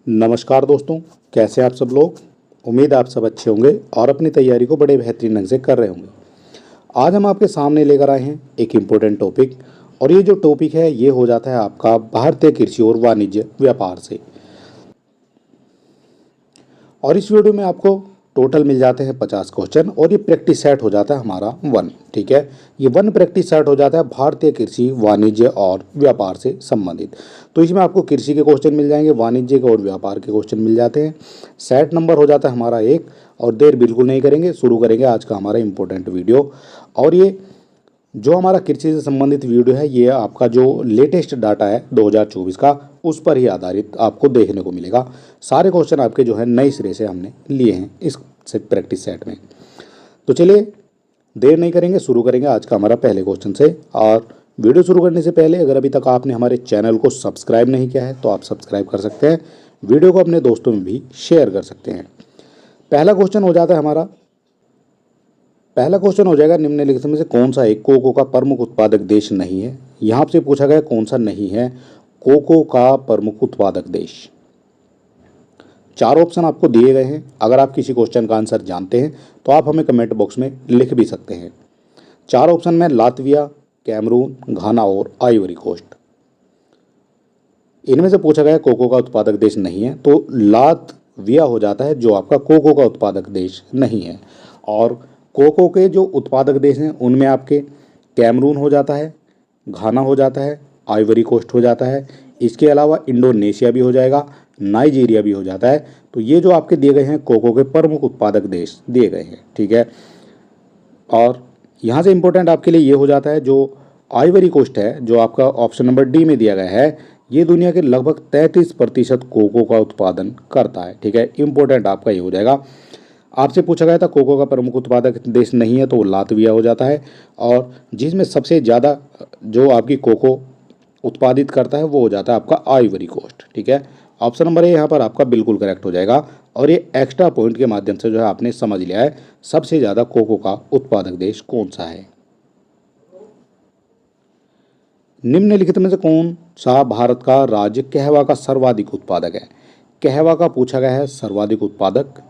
नमस्कार दोस्तों, कैसे आप सब लोग। उम्मीद है आप सब अच्छे होंगे और अपनी तैयारी को बड़े बेहतरीन ढंग से कर रहे होंगे। आज हम आपके सामने लेकर आए हैं एक इम्पोर्टेंट टॉपिक, और ये जो टॉपिक है ये हो जाता है आपका भारतीय कृषि और वाणिज्य व्यापार से। और इस वीडियो में आपको टोटल मिल जाते हैं 50 क्वेश्चन, और ये प्रैक्टिस सेट हो जाता है हमारा 1। ठीक है, ये 1 प्रैक्टिस सेट हो जाता है भारतीय कृषि, वाणिज्य और व्यापार से संबंधित। तो इसमें आपको कृषि के क्वेश्चन मिल जाएंगे, वाणिज्य के और व्यापार के क्वेश्चन मिल जाते हैं। सेट नंबर हो जाता है हमारा 1। और देर बिल्कुल नहीं करेंगे, शुरू करेंगे आज का हमारा इम्पोर्टेंट वीडियो। और ये जो हमारा कृषि से संबंधित वीडियो है, ये आपका जो लेटेस्ट डाटा है 2024 का, उस पर ही आधारित आपको देखने को मिलेगा। सारे क्वेश्चन आपके जो है नए सिरे से हमने लिए हैं इस प्रैक्टिस सेट में। तो चलिए देर नहीं करेंगे, शुरू करेंगे आज का हमारा पहले क्वेश्चन से। और वीडियो शुरू करने से पहले अगर अभी तक आपने हमारे चैनल को सब्सक्राइब नहीं किया है तो आप सब्सक्राइब कर सकते हैं, वीडियो को अपने दोस्तों में भी शेयर कर सकते हैं। पहला क्वेश्चन हो जाता है हमारा, पहला क्वेश्चन हो जाएगा, निम्नलिखित में से कौन सा एक कोको का प्रमुख उत्पादक देश नहीं है। यहाँ से पूछा गया कौन सा नहीं है कोको का प्रमुख उत्पादक देश। 4 ऑप्शन आपको दिए गए हैं। अगर आप किसी क्वेश्चन का आंसर जानते हैं तो आप हमें कमेंट बॉक्स में लिख भी सकते हैं। 4 ऑप्शन में लातविया, कैमरून, घाना और आइवरी कोस्ट। इनमें से पूछा गया कोको का उत्पादक देश नहीं है, तो लातविया हो जाता है जो आपका कोको का उत्पादक देश नहीं है। और कोको के जो उत्पादक देश हैं उनमें आपके कैमरून हो जाता है, घाना हो जाता है, आइवरी कोस्ट हो जाता है, इसके अलावा इंडोनेशिया भी हो जाएगा, नाइजीरिया भी हो जाता है। तो ये जो आपके दिए गए हैं कोको के प्रमुख उत्पादक देश दिए गए हैं। ठीक है, और यहाँ से इम्पोर्टेंट आपके लिए ये हो जाता है जो आइवरी कोस्ट है, जो आपका ऑप्शन नंबर डी में दिया गया है, ये दुनिया के लगभग 33% कोको का उत्पादन करता है। ठीक है, इम्पोर्टेंट आपका ये हो जाएगा। आपसे पूछा गया था कोको का प्रमुख उत्पादक देश नहीं है, तो वो लातविया हो जाता है। और जिसमें सबसे ज़्यादा जो आपकी कोको उत्पादित करता है वो हो जाता है आपका आइवरी कोस्ट। ठीक है, ऑप्शन नंबर ए यहाँ पर आपका बिल्कुल करेक्ट हो जाएगा। और ये एक्स्ट्रा पॉइंट के माध्यम से जो है आपने समझ लिया है सबसे ज़्यादा कोको का उत्पादक देश कौन सा है। निम्नलिखित में से कौन सा भारत का राज्य कहवा का सर्वाधिक उत्पादक है। कहवा का पूछा गया है सर्वाधिक उत्पादक।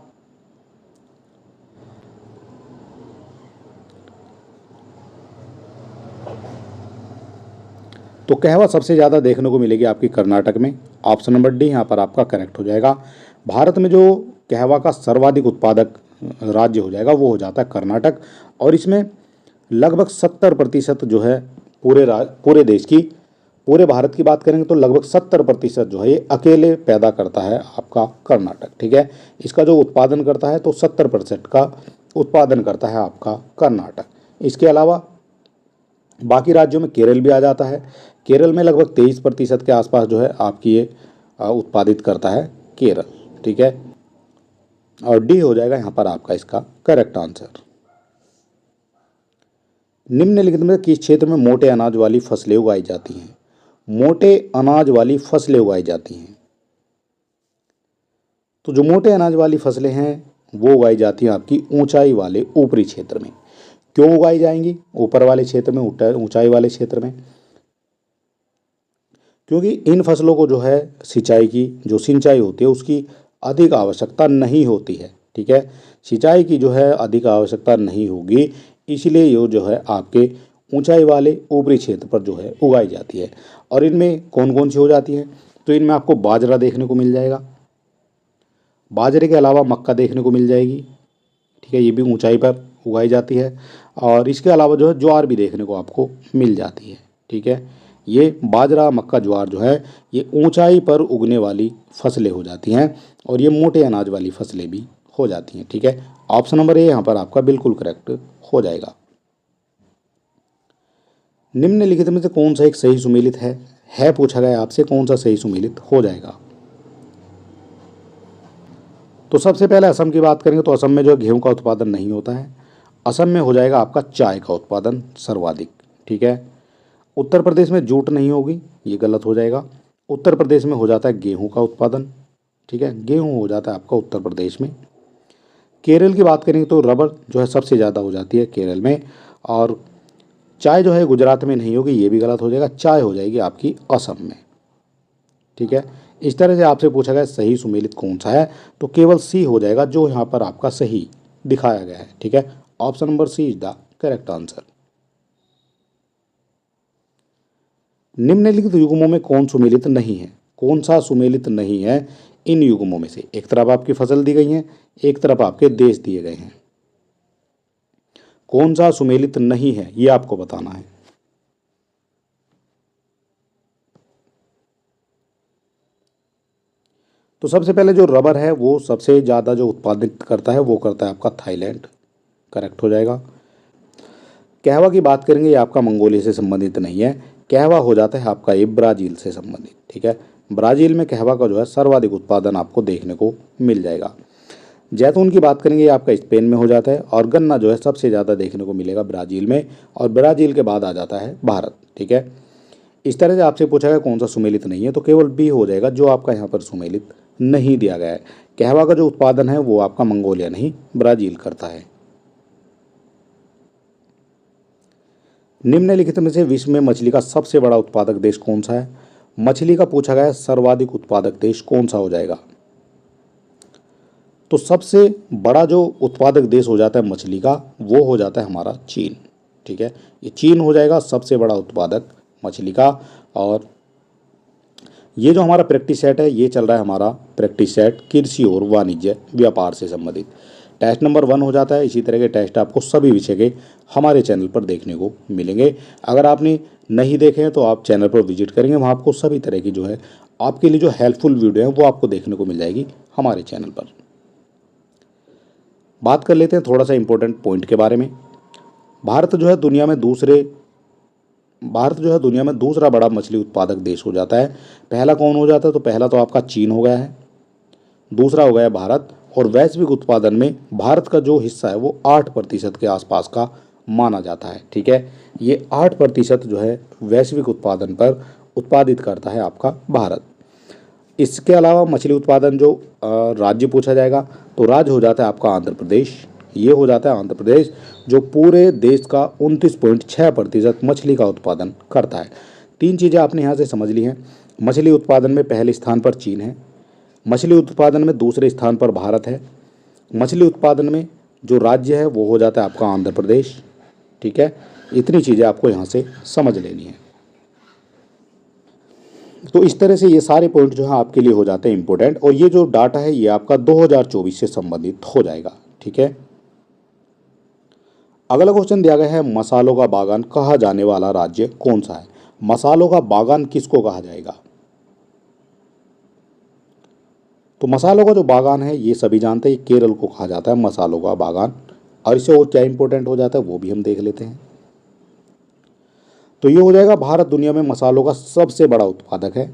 तो कहवा सबसे ज़्यादा देखने को मिलेगी आपकी कर्नाटक में। ऑप्शन नंबर डी यहाँ पर आपका करेक्ट हो जाएगा। भारत में जो कहवा का सर्वाधिक उत्पादक राज्य हो जाएगा वो हो जाता है कर्नाटक। और इसमें लगभग 70% जो है पूरे देश की, पूरे भारत की बात करेंगे तो लगभग 70% जो है ये अकेले पैदा करता है आपका कर्नाटक। ठीक है, इसका जो उत्पादन करता है तो 70% का उत्पादन करता है आपका कर्नाटक। इसके अलावा बाकी राज्यों में केरल भी आ जाता है। केरल में लगभग 23% के आसपास जो है आपकी ये उत्पादित करता है केरल। ठीक है, और डी हो जाएगा यहाँ पर आपका इसका करेक्ट आंसर। निम्नलिखित में किस क्षेत्र में मोटे अनाज वाली फसलें उगाई जाती हैं। मोटे अनाज वाली फसलें उगाई जाती हैं, तो जो मोटे अनाज वाली फसलें हैं वो उगाई जाती हैं आपकी ऊंचाई वाले ऊपरी क्षेत्र में। क्यों उगाई जाएंगी ऊपर वाले क्षेत्र में, ऊंचाई वाले क्षेत्र में? क्योंकि इन फसलों को जो है सिंचाई की जो सिंचाई होती है उसकी अधिक आवश्यकता नहीं होती है। ठीक है, सिंचाई की जो है अधिक आवश्यकता नहीं होगी, इसलिए ये जो है आपके ऊंचाई वाले ऊपरी क्षेत्र पर जो है उगाई जाती है। और इनमें कौन कौन सी हो जाती है, तो इनमें आपको बाजरा देखने को मिल जाएगा, बाजरे के अलावा मक्का देखने को मिल जाएगी। ठीक है, ये भी ऊंचाई पर उगाई जाती है। और इसके अलावा जो है ज्वार भी देखने को आपको मिल जाती है। ठीक है, ये बाजरा, मक्का, ज्वार जो है ये ऊंचाई पर उगने वाली फसलें हो जाती हैं, और ये मोटे अनाज वाली फसलें भी हो जाती हैं। ठीक है, ऑप्शन नंबर ए यहाँ पर आपका बिल्कुल करेक्ट हो जाएगा। निम्नलिखित में से कौन सा एक सही सुमेलित है पूछा गया आपसे, कौन सा सही सुमेलित हो जाएगा। तो सबसे पहले असम की बात करेंगे तो असम में जो है गेहूं का उत्पादन नहीं होता है। असम में हो जाएगा आपका चाय का उत्पादन सर्वाधिक। ठीक है, उत्तर प्रदेश में जूट नहीं होगी, ये गलत हो जाएगा। उत्तर प्रदेश में हो जाता है गेहूं का उत्पादन। ठीक है, गेहूं हो जाता है आपका उत्तर प्रदेश में। केरल की बात करेंगे तो रबर जो है सबसे ज़्यादा हो जाती है केरल में। और चाय जो है गुजरात में नहीं होगी, ये भी गलत हो जाएगा। चाय हो जाएगी आपकी असम में। ठीक है, इस तरह से आपसे पूछा गया सही सुमेलित कौन सा है, तो केवल सी हो जाएगा जो यहाँ पर आपका सही दिखाया गया है। ठीक है, option number C is the correct answer. निम्नलिखित युग्मों में कौन सुमेलित नहीं है, कौन सा सुमेलित नहीं है इन युग्मों में से। एक तरफ आपकी फसल दी गई है, एक तरफ आपके देश दिए गए हैं, कौन सा सुमेलित नहीं है ये आपको बताना है। तो सबसे पहले जो रबर है वो सबसे ज़्यादा जो उत्पादित करता है वो करता है आपका थाईलैंड, करेक्ट हो जाएगा। कहवा की बात करेंगे, ये आपका मंगोलिया से संबंधित नहीं है, कहवा हो जाता है आपका ये ब्राज़ील से संबंधित। ठीक है, ब्राज़ील में कहवा का जो है सर्वाधिक उत्पादन आपको देखने को मिल जाएगा। जैतून की बात करेंगे, ये आपका स्पेन में हो जाता है, और गन्ना जो है सबसे ज़्यादा देखने को मिलेगा ब्राज़ील में, और ब्राज़ील के बाद आ जाता है भारत। ठीक है, इस तरह से आपसे पूछा गया कौन सा सुमेलित नहीं है, तो केवल बी हो जाएगा जो आपका यहाँ पर सुमेलित नहीं दिया गया है। कहवा का जो उत्पादन है वो आपका मंगोलिया नहीं ब्राज़ील करता है। निम्नलिखित में से विश्व में मछली का सबसे बड़ा उत्पादक देश कौन सा है। मछली का पूछा गया है सर्वाधिक उत्पादक देश कौन सा हो जाएगा। तो सबसे बड़ा जो उत्पादक देश हो जाता है मछली का वो हो जाता है हमारा चीन। ठीक है, ये चीन हो जाएगा सबसे बड़ा उत्पादक मछली का। और ये जो हमारा प्रैक्टिस सेट है ये चल रहा है हमारा प्रैक्टिस सेट कृषि और वाणिज्य व्यापार से संबंधित। टेस्ट नंबर 1 हो जाता है। इसी तरह के टेस्ट आपको सभी विषय के हमारे चैनल पर देखने को मिलेंगे। अगर आपने नहीं देखे हैं तो आप चैनल पर विजिट करेंगे, वहाँ आपको सभी तरह की जो है आपके लिए जो हेल्पफुल वीडियो है वो आपको देखने को मिल जाएगी हमारे चैनल पर। बात कर लेते हैं थोड़ा सा इंपॉर्टेंट पॉइंट के बारे में। भारत जो है दुनिया में दूसरा बड़ा मछली उत्पादक देश हो जाता है। पहला कौन हो जाता है, तो पहला तो आपका चीन हो गया है, दूसरा हो गया भारत, और वैश्विक उत्पादन में भारत का जो हिस्सा है वो 8% के आसपास का माना जाता है। ठीक है, ये 8% जो है वैश्विक उत्पादन पर उत्पादित करता है आपका भारत। इसके अलावा मछली उत्पादन जो राज्य पूछा जाएगा, तो राज्य हो जाता है आपका आंध्र प्रदेश। ये हो जाता है आंध्र प्रदेश जो पूरे देश का 29.6% मछली का उत्पादन करता है। 3 चीज़ें आपने यहाँ से समझ ली हैं। मछली उत्पादन में पहले स्थान पर चीन है, मछली उत्पादन में दूसरे स्थान पर भारत है, मछली उत्पादन में जो राज्य है वो हो जाता है आपका आंध्र प्रदेश। ठीक है, इतनी चीज़ें आपको यहाँ से समझ लेनी है। तो इस तरह से ये सारे पॉइंट जो है आपके लिए हो जाते हैं इंपॉर्टेंट, और ये जो डाटा है ये आपका 2024 से संबंधित हो जाएगा। ठीक है, अगला क्वेश्चन दिया गया है मसालों का बागान कहा जाने वाला राज्य कौन सा है। मसालों का बागान किसको कहा जाएगा। तो मसालों का जो बागान है ये सभी जानते हैं, केरल को कहा जाता है मसालों का बागान। और इससे और क्या इंपॉर्टेंट हो जाता है वो भी हम देख लेते हैं। तो ये हो जाएगा भारत दुनिया में मसालों का सबसे बड़ा उत्पादक है,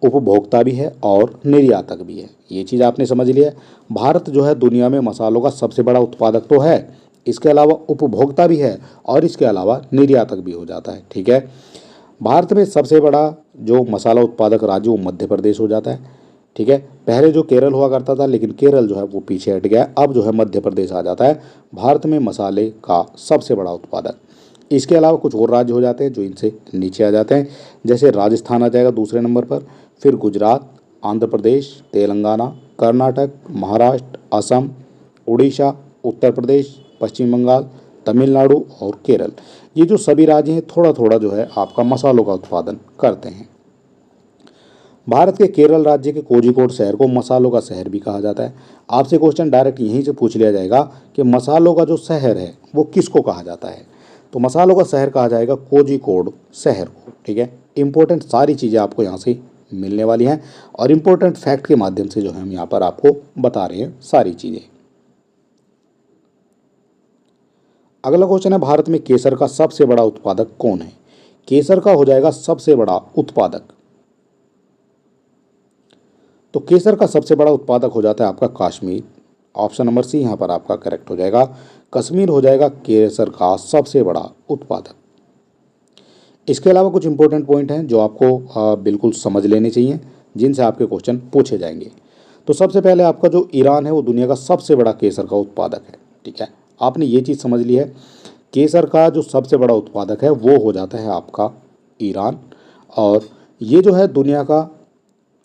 उपभोक्ता भी है और निर्यातक भी है। ये चीज़ आपने समझ लिया है। भारत जो है दुनिया में मसालों का सबसे बड़ा उत्पादक तो है, इसके अलावा उपभोक्ता भी है और इसके अलावा निर्यातक भी हो जाता है। ठीक है, भारत में सबसे बड़ा जो मसाला उत्पादक राज्य वो मध्य प्रदेश हो जाता है। ठीक है, पहले जो केरल हुआ करता था लेकिन केरल जो है वो पीछे हट गया, अब जो है मध्य प्रदेश आ जाता है भारत में मसाले का सबसे बड़ा उत्पादक। इसके अलावा कुछ और राज्य हो जाते हैं जो इनसे नीचे आ जाते हैं, जैसे राजस्थान आ जाएगा दूसरे नंबर पर, फिर गुजरात, आंध्र प्रदेश, तेलंगाना, कर्नाटक, महाराष्ट्र, असम, उड़ीसा, उत्तर प्रदेश, पश्चिम बंगाल, तमिलनाडु और केरल। ये जो सभी राज्य हैं थोड़ा थोड़ा जो है आपका मसालों का उत्पादन करते हैं। भारत के केरल राज्य के कोझिकोड शहर को मसालों का शहर भी कहा जाता है। आपसे क्वेश्चन डायरेक्ट यहीं से पूछ लिया जाएगा कि मसालों का जो शहर है वो किसको कहा जाता है। तो मसालों का शहर कहा जाएगा कोझिकोड शहर को। ठीक है, इंपॉर्टेंट सारी चीज़ें आपको यहाँ से मिलने वाली हैं और इम्पोर्टेंट फैक्ट के माध्यम से जो है हम यहाँ पर आपको बता रहे हैं सारी चीज़ें। अगला क्वेश्चन है भारत में केसर का सबसे बड़ा उत्पादक कौन है। केसर का हो जाएगा सबसे बड़ा उत्पादक, तो केसर का सबसे बड़ा उत्पादक हो जाता है आपका कश्मीर। ऑप्शन नंबर सी यहाँ पर आपका करेक्ट हो जाएगा, कश्मीर हो जाएगा केसर का सबसे बड़ा उत्पादक। इसके अलावा कुछ इंपॉर्टेंट पॉइंट हैं जो आपको बिल्कुल समझ लेने चाहिए, जिनसे आपके क्वेश्चन पूछे जाएंगे। तो सबसे पहले आपका जो ईरान है वो दुनिया का सबसे बड़ा केसर का उत्पादक है। ठीक है, आपने ये चीज़ समझ ली है, केसर का जो सबसे बड़ा उत्पादक है वो हो जाता है आपका ईरान, और ये जो है दुनिया का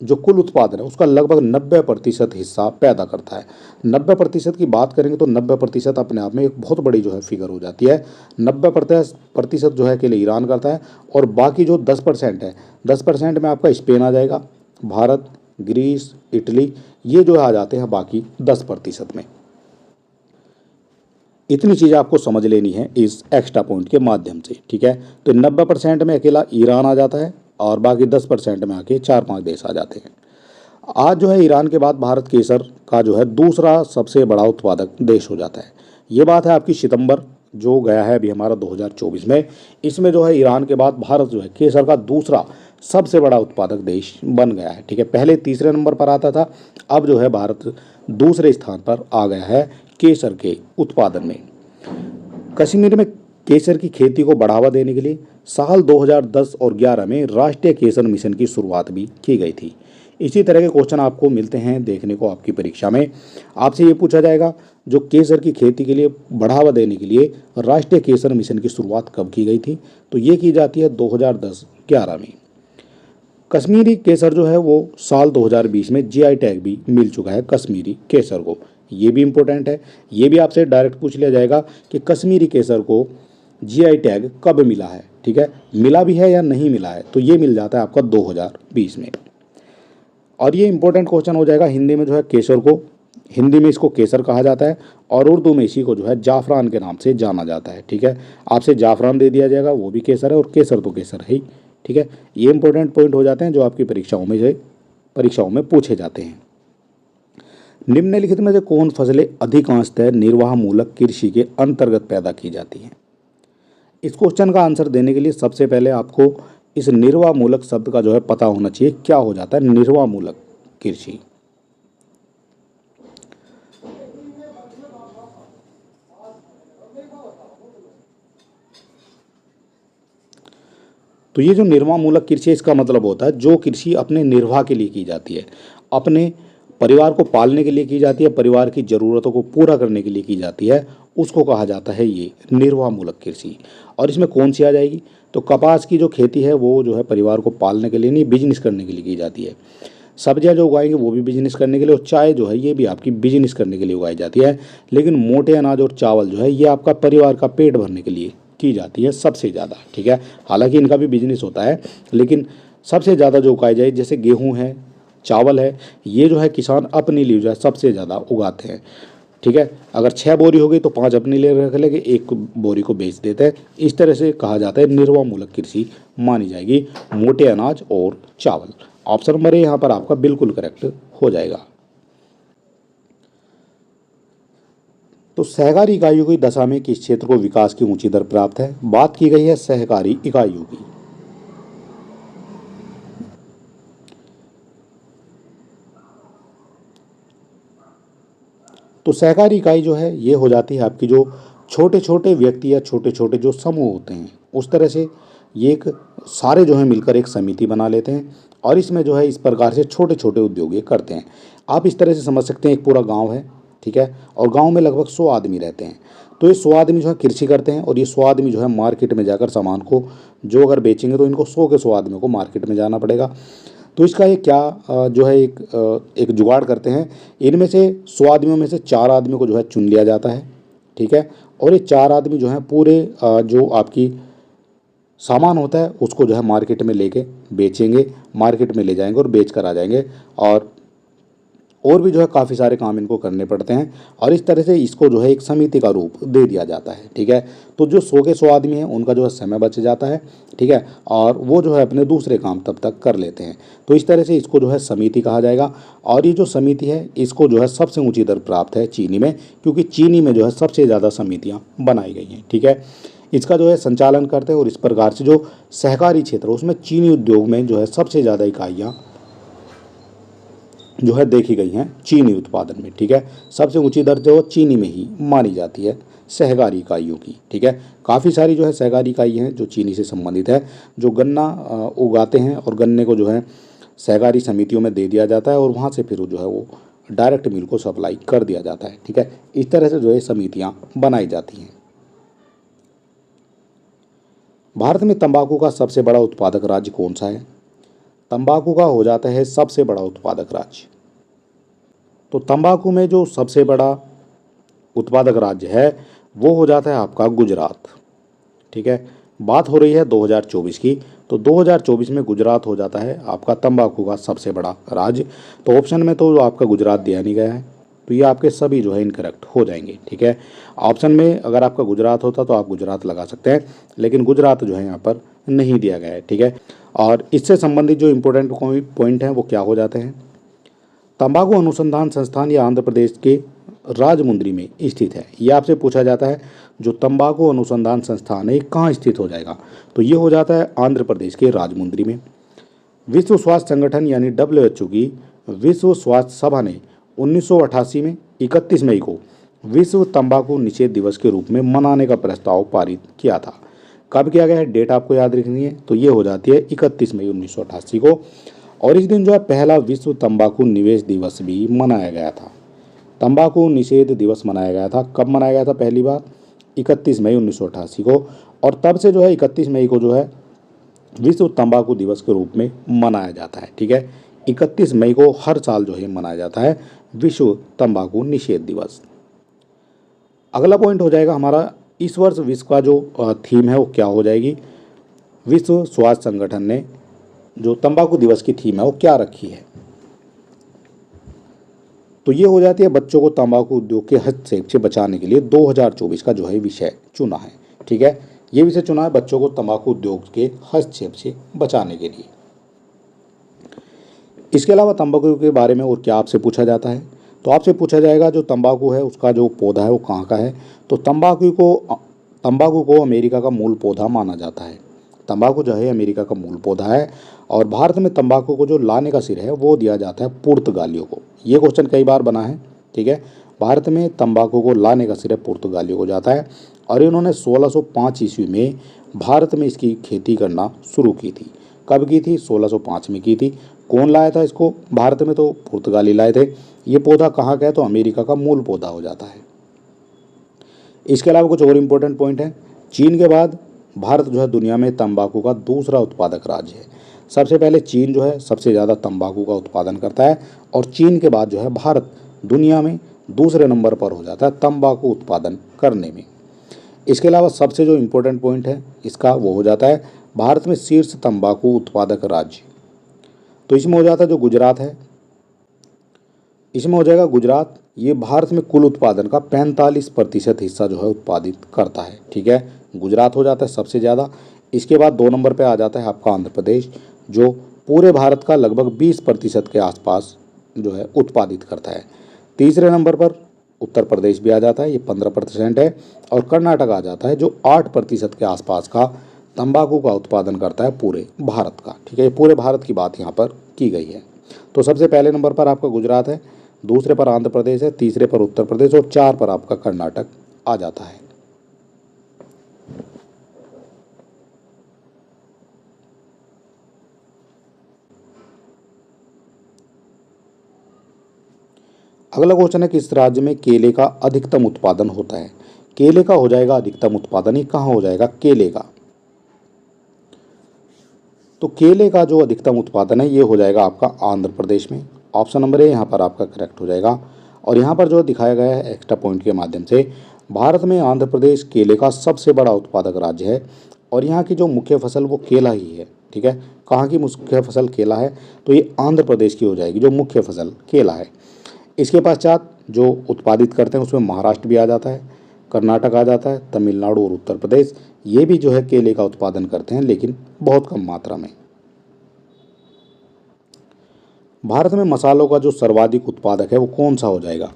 जो कुल उत्पादन है उसका लगभग 90% हिस्सा पैदा करता है। 90% की बात करेंगे तो 90% अपने आप में एक बहुत बड़ी जो है फिगर हो जाती है। 90% जो है केवल ईरान करता है, और बाकी जो 10% है, 10% में आपका स्पेन आ जाएगा, भारत, ग्रीस, इटली, ये जो आ जाते हैं बाकी 10% में। इतनी चीज़ें आपको समझ लेनी है इस एक्स्ट्रा पॉइंट के माध्यम से, ठीक है। तो 90% में अकेला ईरान आ जाता है, और बाकी 10% में आके 4-5 देश आ जाते हैं। आज जो है ईरान के बाद भारत केसर का जो है दूसरा सबसे बड़ा उत्पादक देश हो जाता है। ये बात है आपकी सितंबर जो गया है अभी हमारा 2024 में, इसमें जो है ईरान के बाद भारत जो है केसर का दूसरा सबसे बड़ा उत्पादक देश बन गया है, ठीक है। पहले तीसरे नंबर पर आता था, अब जो है भारत दूसरे स्थान पर आ गया है केसर के उत्पादन में। कश्मीर में केसर की खेती को बढ़ावा देने के लिए साल 2010 और 11 में राष्ट्रीय केसर मिशन की शुरुआत भी की गई थी। इसी तरह के क्वेश्चन आपको मिलते हैं देखने को आपकी परीक्षा में। आपसे ये पूछा जाएगा जो केसर की खेती के लिए बढ़ावा देने के लिए राष्ट्रीय केसर मिशन की शुरुआत कब की गई थी, तो ये की जाती है 2010-11 में। कश्मीरी केसर जो है वो साल 2020 में जीआई टैग भी मिल चुका है कश्मीरी केसर को। ये भी इम्पोर्टेंट है, ये भी आपसे डायरेक्ट पूछ लिया जाएगा कि कश्मीरी केसर को जीआई टैग कब मिला है, ठीक है, मिला भी है या नहीं मिला है, तो ये मिल जाता है आपका 2020 में। और ये इंपॉर्टेंट क्वेश्चन हो जाएगा, हिंदी में जो है केसर को, हिंदी में इसको केसर कहा जाता है, और उर्दू में इसी को जो है जाफरान के नाम से जाना जाता है, ठीक है। आपसे जाफरान दे दिया जाएगा, वो भी केसर है, और केसर तो केसर है ही, ठीक है। ये इंपॉर्टेंट पॉइंट हो जाते हैं जो आपकी परीक्षाओं में पूछे जाते हैं। निम्नलिखित में से कौन फसलें अधिकांशतः निर्वाह मूलक कृषि के अंतर्गत पैदा की जाती हैं? इस क्वेश्चन का आंसर देने के लिए सबसे पहले आपको इस निर्वाह मूलक शब्द का जो है पता होना चाहिए, क्या हो जाता है निर्वाह मूलक कृषि। तो ये जो निर्वाह मूलक कृषि, इसका मतलब होता है जो कृषि अपने निर्वाह के लिए की जाती है, अपने परिवार को पालने के लिए की जाती है, परिवार की ज़रूरतों को पूरा करने के लिए की जाती है, उसको कहा जाता है ये निर्वाह मूलक कृषि। और इसमें कौन सी आ जाएगी, तो कपास की जो खेती है वो जो है परिवार को पालने के लिए नहीं, बिजनेस करने के लिए की जाती है। सब्जियां जो उगाएंगे वो भी बिजनेस करने के लिए, और चाय जो है ये भी आपकी बिजनेस करने के लिए उगाई जाती है। लेकिन मोटे अनाज और चावल जो है ये आपका परिवार का पेट भरने के लिए की जाती है सबसे ज़्यादा, ठीक है। हालांकि इनका भी बिजनेस होता है, लेकिन सबसे ज़्यादा जो उगाई जाए, जैसे गेहूँ है, चावल है, ये जो है किसान अपने लिए जो है सबसे ज़्यादा उगाते हैं, ठीक है। अगर 6 बोरी हो गई तो 5 अपने लिए रख लेंगे, 1 बोरी को बेच देते हैं। इस तरह से कहा जाता है निर्वाह मूलक कृषि मानी जाएगी मोटे अनाज और चावल। ऑप्शन नंबर ए यहाँ पर आपका बिल्कुल करेक्ट हो जाएगा। तो सहकारी इकाइयों की दशा में किस क्षेत्र को विकास की ऊंची दर प्राप्त है? बात की गई है सहकारी इकाइयों की। तो सहकारी इकाई जो है ये हो जाती है आपकी जो छोटे छोटे व्यक्ति या छोटे छोटे जो समूह होते हैं, उस तरह से ये एक सारे जो है मिलकर एक समिति बना लेते हैं, और इसमें जो है इस प्रकार से छोटे छोटे उद्योग ये करते हैं। आप इस तरह से समझ सकते हैं, एक पूरा गांव है, ठीक है, और गांव में लगभग 100 आदमी रहते हैं। तो ये 100 आदमी जो है कृषि करते हैं, और ये 100 आदमी जो है मार्केट में जाकर सामान को जो अगर बेचेंगे तो इनको 100 के 100 आदमियों को मार्केट में जाना पड़ेगा। तो इसका ये क्या जो है एक जुगाड़ करते हैं, इनमें से 100 आदमियों में से 4 आदमियों को जो है चुन लिया जाता है, ठीक है। और ये 4 आदमी जो हैं पूरे जो आपकी सामान होता है उसको जो है मार्केट में लेके बेचेंगे, मार्केट में ले जाएंगे और बेच कर आ जाएंगे। और भी जो है काफ़ी सारे काम इनको करने पड़ते हैं, और इस तरह से इसको जो है एक समिति का रूप दे दिया जाता है, ठीक है। तो जो 100 के 100 आदमी हैं उनका जो है समय बच जाता है, ठीक है, और वो जो है अपने दूसरे काम तब तक कर लेते हैं। तो इस तरह से इसको जो है समिति कहा जाएगा। और ये जो समिति है इसको जो है सबसे ऊँची दर प्राप्त है चीनी में, क्योंकि चीनी में जो है सबसे ज़्यादा समितियाँ बनाई गई हैं, ठीक है। इसका जो है संचालन करते हैं, और इस प्रकार से जो सहकारी क्षेत्र उसमें चीनी उद्योग में जो है सबसे ज़्यादा इकाइयाँ जो है देखी गई हैं चीनी उत्पादन में, ठीक है। सबसे ऊंची दर जो चीनी में ही मानी जाती है सहकारी इकाइयों की, ठीक है। काफ़ी सारी जो है सहकारी इकाई हैं जो चीनी से संबंधित है, जो गन्ना उगाते हैं, और गन्ने को जो है सहकारी समितियों में दे दिया जाता है, और वहाँ से फिर जो है वो डायरेक्ट मिल को सप्लाई कर दिया जाता है, ठीक है। इस तरह से जो है समितियाँ बनाई जाती हैं। भारत में तंबाकू का सबसे बड़ा उत्पादक राज्य कौन सा है? तंबाकू का हो जाता है सबसे बड़ा उत्पादक राज्य। तो तंबाकू में जो सबसे बड़ा उत्पादक राज्य है वो हो जाता है आपका गुजरात। ठीक है, बात हो रही है 2024 की, तो 2024 में गुजरात हो जाता है आपका तंबाकू का सबसे बड़ा राज्य। तो ऑप्शन में तो आपका गुजरात दिया नहीं गया है, तो ये आपके सभी जो है इनकरेक्ट हो जाएंगे। ठीक है, ऑप्शन में अगर आपका गुजरात होता तो आप गुजरात लगा सकते हैं, लेकिन गुजरात जो है यहाँ पर नहीं दिया गया है। ठीक है, और इससे संबंधित जो इम्पोर्टेंट पॉइंट हैं वो क्या हो जाते हैं। तंबाकू अनुसंधान संस्थान या आंध्र प्रदेश के राजमुंद्री में स्थित है। ये आपसे पूछा जाता है जो तंबाकू अनुसंधान संस्थान है ये कहाँ स्थित हो जाएगा, तो ये हो जाता है आंध्र प्रदेश के राजमुंद्री में। विश्व स्वास्थ्य संगठन यानी WHO की विश्व स्वास्थ्य सभा ने 1988 में 31 मई को विश्व तंबाकू निषेध दिवस के रूप में मनाने का प्रस्ताव पारित किया था। कब किया गया है, डेट आपको याद रखनी है, तो ये हो जाती है 31 मई 1988 को। और इस दिन जो है पहला विश्व तंबाकू निषेध दिवस भी मनाया गया था। तंबाकू निषेध दिवस मनाया गया था, कब मनाया गया था, पहली बार 31 मई 1988 को। और तब से जो है 31 मई को जो है विश्व तंबाकू दिवस के रूप में मनाया जाता है। ठीक है, 31 मई को हर साल जो है मनाया जाता है विश्व तंबाकू निषेध दिवस। अगला पॉइंट हो जाएगा हमारा, इस वर्ष विश्व का जो थीम है वो क्या हो जाएगी। विश्व स्वास्थ्य संगठन ने जो तंबाकू दिवस की थीम है वो क्या रखी है, तो ये हो जाती है बच्चों को तंबाकू उद्योग के हस्तक्षेप से बचाने के लिए 2024 का जो है विषय चुना है। ठीक है, ये विषय चुना है बच्चों को तंबाकू उद्योग के हस्तक्षेप से बचाने के लिए। इसके अलावा तंबाकू के बारे में और क्या आपसे पूछा जाता है, तो आपसे पूछा जाएगा जो तंबाकू है उसका जो पौधा है वो कहाँ का है। तो तंबाकू को अमेरिका का मूल पौधा माना जाता है। तंबाकू जो है अमेरिका का मूल पौधा है, और भारत में तंबाकू को जो लाने का श्रेय है वो दिया जाता है पुर्तगालियों को। ये क्वेश्चन कई बार बना है। ठीक है, भारत में तंबाकू को लाने का श्रेय पुर्तगालियों को जाता है, और इन्होंने 1605 ईस्वी में भारत में इसकी खेती करना शुरू की थी। कब की थी, 1605 में की थी। कौन लाया था इसको भारत में, तो पुर्तगाली लाए थे। ये पौधा कहाँ का है, तो अमेरिका का मूल पौधा हो जाता है। इसके अलावा कुछ और इम्पोर्टेंट पॉइंट है। चीन के बाद भारत जो है दुनिया में तंबाकू का दूसरा उत्पादक राज्य है। सबसे पहले चीन जो है सबसे ज़्यादा तंबाकू का उत्पादन करता है, और चीन के बाद जो है भारत दुनिया में दूसरे नंबर पर हो जाता है तंबाकू उत्पादन करने में। इसके अलावा सबसे जो इम्पोर्टेंट पॉइंट है इसका वो हो जाता है भारत में शीर्ष तंबाकू उत्पादक राज्य, तो इसमें हो जाता है जो गुजरात है, इसमें हो जाएगा गुजरात। ये भारत में कुल उत्पादन का 45% हिस्सा जो है उत्पादित करता है। ठीक है, गुजरात हो जाता है सबसे ज़्यादा। इसके बाद 2 नंबर पे आ जाता है आपका आंध्र प्रदेश, जो पूरे भारत का लगभग 20% के आसपास जो है उत्पादित करता है। तीसरे नंबर पर उत्तर प्रदेश भी आ जाता है, ये 15% है, और कर्नाटक आ जाता है जो 8% के आसपास का तंबाकू का उत्पादन करता है पूरे भारत का। ठीक है, पूरे भारत की बात यहाँ पर की गई है। तो सबसे पहले नंबर पर आपका गुजरात है, दूसरे पर आंध्र प्रदेश है, तीसरे पर उत्तर प्रदेश, और 4 पर आपका कर्नाटक आ जाता है। अगला क्वेश्चन है किस राज्य में केले का अधिकतम उत्पादन होता है। केले का हो जाएगा अधिकतम उत्पादन, ये कहाँ हो जाएगा, केले का। तो केले का जो अधिकतम उत्पादन है ये हो जाएगा आपका आंध्र प्रदेश में। ऑप्शन नंबर ए यहाँ पर आपका करेक्ट हो जाएगा। और यहाँ पर जो दिखाया गया है एक्स्ट्रा पॉइंट के माध्यम से, भारत में आंध्र प्रदेश केले का सबसे बड़ा उत्पादक राज्य है, और यहाँ की जो मुख्य फसल वो केला ही है। ठीक है, कहाँ की मुख्य फसल केला है, तो ये आंध्र प्रदेश की हो जाएगी जो मुख्य फसल केला है। इसके पश्चात जो उत्पादित करते हैं उसमें महाराष्ट्र भी आ जाता है, कर्नाटक आ जाता है, तमिलनाडु और उत्तर प्रदेश, ये भी जो है केले का उत्पादन करते हैं लेकिन बहुत कम मात्रा में। भारत में मसालों का जो सर्वाधिक उत्पादक है वो कौन सा हो जाएगा।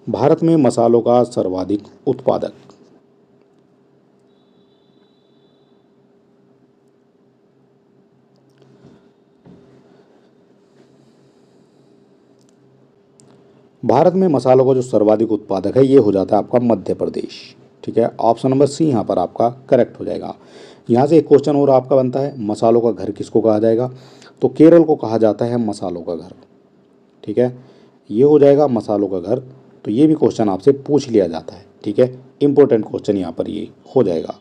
भारत में मसालों का सर्वाधिक उत्पादक, भारत में मसालों का जो सर्वाधिक उत्पादक है ये हो जाता है आपका मध्य प्रदेश। ठीक है, ऑप्शन नंबर सी यहाँ पर आपका करेक्ट हो जाएगा। यहाँ से एक क्वेश्चन और आपका बनता है, मसालों का घर किसको कहा जाएगा, तो केरल को कहा जाता है मसालों का घर। ठीक है, ये हो जाएगा मसालों का घर, तो ये भी क्वेश्चन आपसे पूछ लिया जाता है। ठीक है, इंपॉर्टेंट क्वेश्चन यहाँ पर ये हो जाएगा।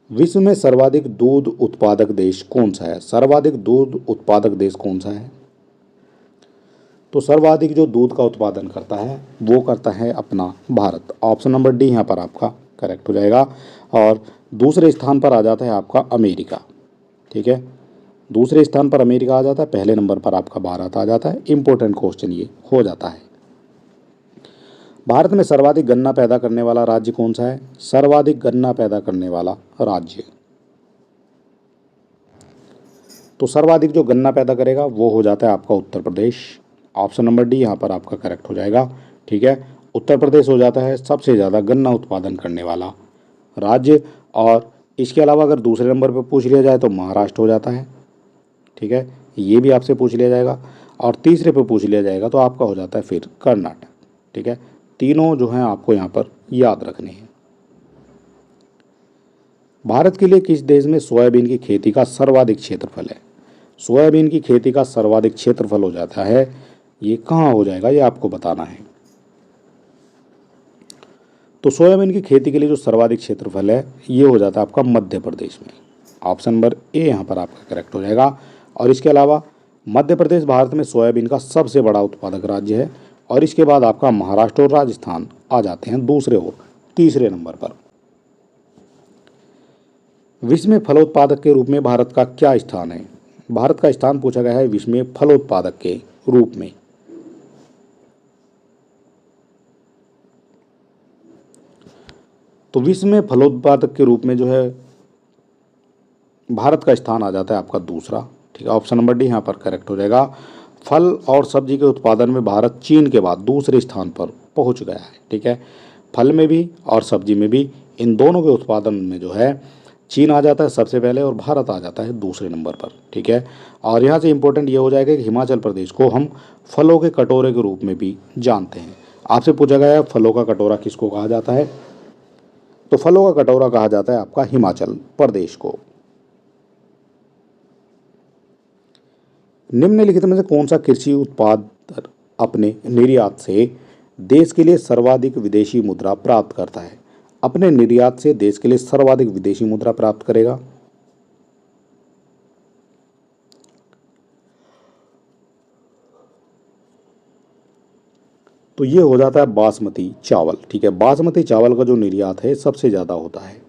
विश्व में सर्वाधिक दूध उत्पादक देश कौन सा है? सर्वाधिक दूध उत्पादक देश कौन सा है? तो सर्वाधिक जो दूध का उत्पादन करता है वो करता है अपना भारत। ऑप्शन नंबर डी यहाँ पर आपका करेक्ट हो जाएगा। और दूसरे स्थान पर आ जाता है आपका अमेरिका। ठीक है, दूसरे स्थान पर अमेरिका आ जाता है, पहले नंबर पर आपका भारत आ जाता है। इंपॉर्टेंट क्वेश्चन ये हो जाता है। भारत में सर्वाधिक गन्ना पैदा करने वाला राज्य कौन सा है? सर्वाधिक गन्ना पैदा करने वाला राज्य, तो सर्वाधिक जो गन्ना पैदा करेगा वो हो जाता है आपका Uttar Pradesh. Option number D यहाँ पर आपका करेक्ट हो जाएगा। ठीक है, उत्तर प्रदेश हो जाता है सबसे ज़्यादा गन्ना उत्पादन करने वाला राज्य। और इसके अलावा अगर दूसरे नंबर पर पूछ लिया जाए तो महाराष्ट्र हो जाता है। ठीक है, ये भी आपसे पूछ लिया जाएगा। और तीसरे पे पूछ लिया जाएगा तो आपका हो जाता है फिर कर्नाटक। ठीक है, तीनों जो हैं आपको यहाँ पर याद रखने हैं। भारत के लिए किस देश में सोयाबीन की खेती का सर्वाधिक क्षेत्रफल है? सोयाबीन की खेती का सर्वाधिक क्षेत्रफल हो जाता है, ये कहाँ हो जाएगा ये आपको बताना है। तो सोयाबीन की खेती के लिए जो सर्वाधिक क्षेत्रफल है ये हो जाता है आपका मध्य प्रदेश में। ऑप्शन नंबर ए यहाँ पर आपका करेक्ट हो जाएगा। और इसके अलावा मध्य प्रदेश भारत में सोयाबीन का सबसे बड़ा उत्पादक राज्य है। और इसके बाद आपका महाराष्ट्र और राजस्थान आ जाते हैं दूसरे और तीसरे नंबर पर। विश्व में फलोत्पादक के रूप में भारत का क्या स्थान है? भारत का स्थान पूछा गया है विश्व में फलोत्पादक के रूप में। तो विश्व में फलोत्पादक के रूप में जो है भारत का स्थान आ जाता है आपका दूसरा। ठीक है, ऑप्शन नंबर डी यहाँ पर करेक्ट हो जाएगा। फल और सब्जी के उत्पादन में भारत चीन के बाद दूसरे स्थान पर पहुंच गया है। ठीक है, फल में भी और सब्जी में भी, इन दोनों के उत्पादन में जो है चीन आ जाता है सबसे पहले और भारत आ जाता है दूसरे नंबर पर। ठीक है, और यहाँ से इम्पोर्टेंट ये हो जाएगा कि हिमाचल प्रदेश को हम फलों के कटोरे के रूप में भी जानते हैं। आपसे पूछा गया है फलों का कटोरा किसको कहा जाता है? तो फलों का कटोरा कहा जाता है आपका हिमाचल प्रदेश को। निम्नलिखित में से कौन सा कृषि उत्पाद अपने निर्यात से देश के लिए सर्वाधिक विदेशी मुद्रा प्राप्त करता है? अपने निर्यात से देश के लिए सर्वाधिक विदेशी मुद्रा प्राप्त करेगा। तो ये हो जाता है बासमती चावल। ठीक है, बासमती चावल का जो निर्यात है सबसे ज़्यादा होता है।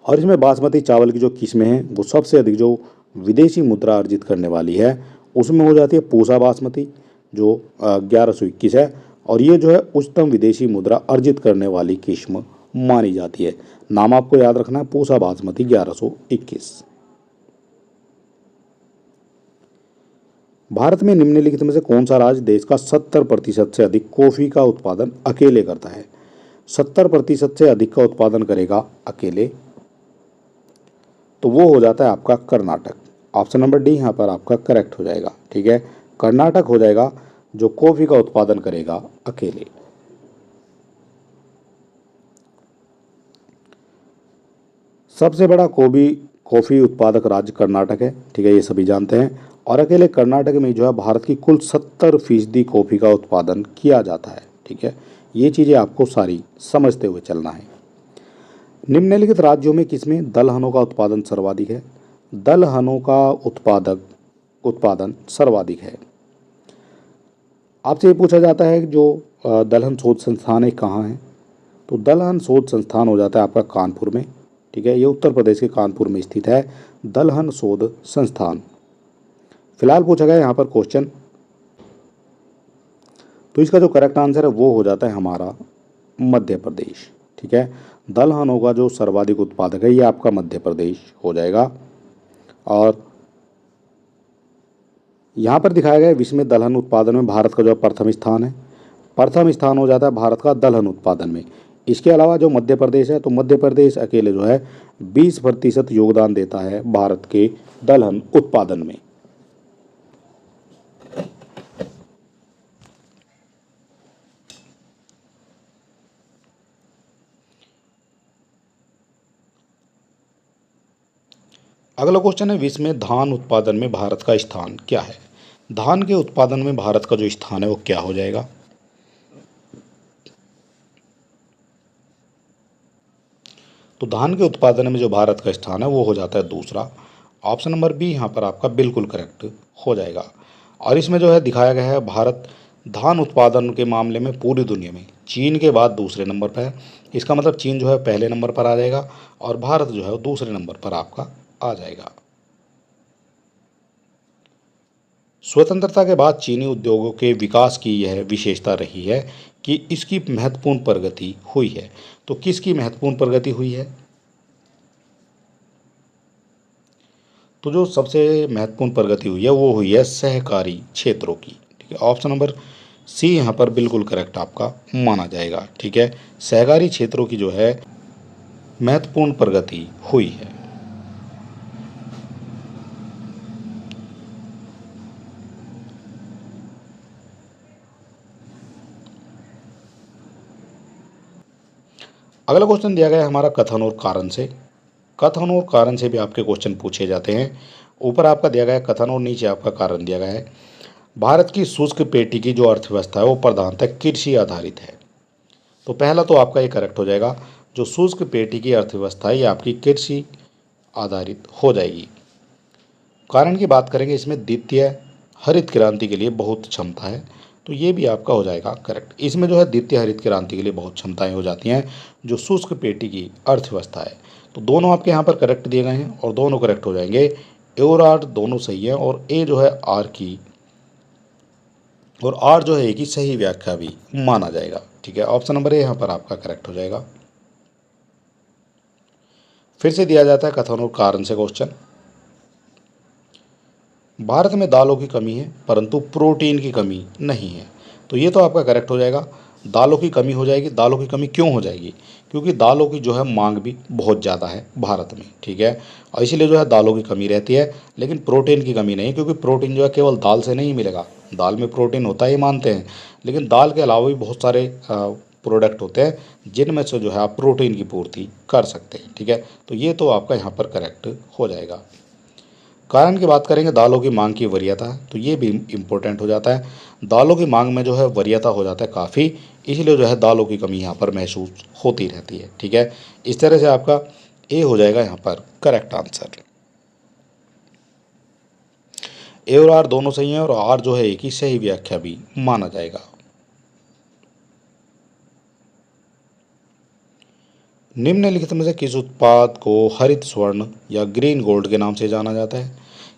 और इसमें बासमती चावल की जो किस्में हैं वो सबसे अधिक जो विदेशी मुद्रा अर्जित करने वाली है उसमें हो जाती है पूसा बासमती जो 1121 है। और ये जो है उच्चतम विदेशी मुद्रा अर्जित करने वाली किस्म मानी जाती है। नाम आपको याद रखना है, पूसा बासमती 1121। भारत में निम्नलिखित में से कौन सा राज्य देश का 70% से अधिक कॉफ़ी का उत्पादन अकेले करता है? 70% से अधिक का उत्पादन करेगा अकेले, तो वो हो जाता है आपका कर्नाटक। ऑप्शन नंबर डी यहाँ पर आपका करेक्ट हो जाएगा। ठीक है, कर्नाटक हो जाएगा जो कॉफ़ी का उत्पादन करेगा अकेले। सबसे बड़ा कॉफ़ी उत्पादक राज्य कर्नाटक है। ठीक है, ये सभी जानते हैं। और अकेले कर्नाटक में जो है भारत की कुल 70% कॉफ़ी का उत्पादन किया जाता है। ठीक है, ये चीज़ें आपको सारी समझते हुए चलना है। निम्नलिखित राज्यों में किसमें दलहनों का उत्पादन सर्वाधिक है? दलहनों का उत्पादन सर्वाधिक है। आपसे ये पूछा जाता है कि जो दलहन शोध संस्थान है कहाँ है? तो दलहन शोध संस्थान हो जाता है आपका कानपुर में। ठीक है, ये उत्तर प्रदेश के कानपुर में स्थित है दलहन शोध संस्थान। फिलहाल पूछा गया यहाँ पर क्वेश्चन, तो इसका जो करेक्ट आंसर है वो हो जाता है हमारा मध्य प्रदेश। ठीक है, दलहनों का जो सर्वाधिक उत्पादक है ये आपका मध्य प्रदेश हो जाएगा। और यहाँ पर दिखाया गया है विश्व में दलहन उत्पादन में भारत का जो प्रथम स्थान है, प्रथम स्थान हो जाता है भारत का दलहन उत्पादन में। इसके अलावा जो मध्य प्रदेश है तो मध्य प्रदेश अकेले जो है 20% योगदान देता है भारत के दलहन उत्पादन में। अगला क्वेश्चन है विश्व में धान उत्पादन में भारत का स्थान क्या है? धान के उत्पादन में भारत का जो स्थान है वो क्या हो जाएगा? तो धान के उत्पादन में जो भारत का स्थान है वो हो जाता है दूसरा। ऑप्शन नंबर बी यहाँ पर आपका बिल्कुल करेक्ट हो जाएगा। और इसमें जो है दिखाया गया है भारत धान उत्पादन के मामले में पूरी दुनिया में चीन के बाद दूसरे नंबर पर है। इसका मतलब चीन जो है पहले नंबर पर आ जाएगा और भारत जो है वो दूसरे नंबर पर आपका आ जाएगा। स्वतंत्रता के बाद चीनी उद्योगों के विकास की यह विशेषता रही है कि इसकी महत्वपूर्ण प्रगति हुई है। तो किसकी महत्वपूर्ण प्रगति हुई है? तो जो सबसे महत्वपूर्ण प्रगति हुई है वो हुई है सहकारी क्षेत्रों की। ठीक है, ऑप्शन नंबर सी यहाँ पर बिल्कुल करेक्ट आपका माना जाएगा। ठीक है, सहकारी क्षेत्रों की जो है महत्वपूर्ण प्रगति हुई है। अगला क्वेश्चन दिया गया है हमारा कथन और कारण से। कथन और कारण से भी आपके क्वेश्चन पूछे जाते हैं। ऊपर आपका दिया गया है कथन और नीचे आपका कारण दिया गया है। भारत की शुष्क पेटी की जो अर्थव्यवस्था है वो प्रधानतः कृषि आधारित है। तो पहला तो आपका ये करेक्ट हो जाएगा। जो शुष्क पेटी की अर्थव्यवस्था है ये आपकी कृषि आधारित हो जाएगी। कारण की बात करेंगे, इसमें द्वितीय हरित क्रांति के लिए बहुत क्षमता है। तो ये भी आपका हो जाएगा करेक्ट। इसमें जो है द्वितीय हरित क्रांति के लिए बहुत क्षमताएं हो जाती हैं जो शुष्क पेटी की अर्थव्यवस्था है। तो दोनों आपके यहाँ पर करेक्ट दिए गए हैं और दोनों करेक्ट हो जाएंगे। ए और आर दोनों सही है और ए जो है आर की और आर जो है ए की सही व्याख्या भी माना जाएगा। ठीक है, ऑप्शन नंबर ए यहाँ पर आपका करेक्ट हो जाएगा। फिर से दिया जाता है कथन और कारण से क्वेश्चन। भारत में दालों की कमी है परंतु प्रोटीन की कमी नहीं है। तो ये तो आपका करेक्ट हो जाएगा। दालों की कमी हो जाएगी। दालों की कमी क्यों हो जाएगी? क्योंकि दालों की जो है मांग भी बहुत ज़्यादा है भारत में। ठीक है, और इसीलिए जो है दालों की कमी रहती है। लेकिन प्रोटीन की कमी नहीं, क्योंकि प्रोटीन जो है केवल दाल से नहीं मिलेगा। दाल में प्रोटीन होता ही मानते हैं, लेकिन दाल के अलावा भी बहुत सारे प्रोडक्ट होते हैं जिनमें से जो है आप प्रोटीन की पूर्ति कर सकते हैं। ठीक है, तो ये तो आपका यहाँ पर करेक्ट हो जाएगा। कारण की बात करेंगे, दालों की मांग की वरीयता है, तो ये भी इम्पोर्टेंट हो जाता है। दालों की मांग में जो है वरीयता हो जाता है काफ़ी, इसलिए जो है दालों की कमी यहाँ पर महसूस होती रहती है। ठीक है, इस तरह से आपका ए हो जाएगा यहाँ पर करेक्ट आंसर। ए और आर दोनों सही हैं और आर जो है ए की सही व्याख्या भी माना जाएगा। निम्नलिखित में से किस उत्पाद को हरित स्वर्ण या ग्रीन गोल्ड के नाम से जाना जाता है?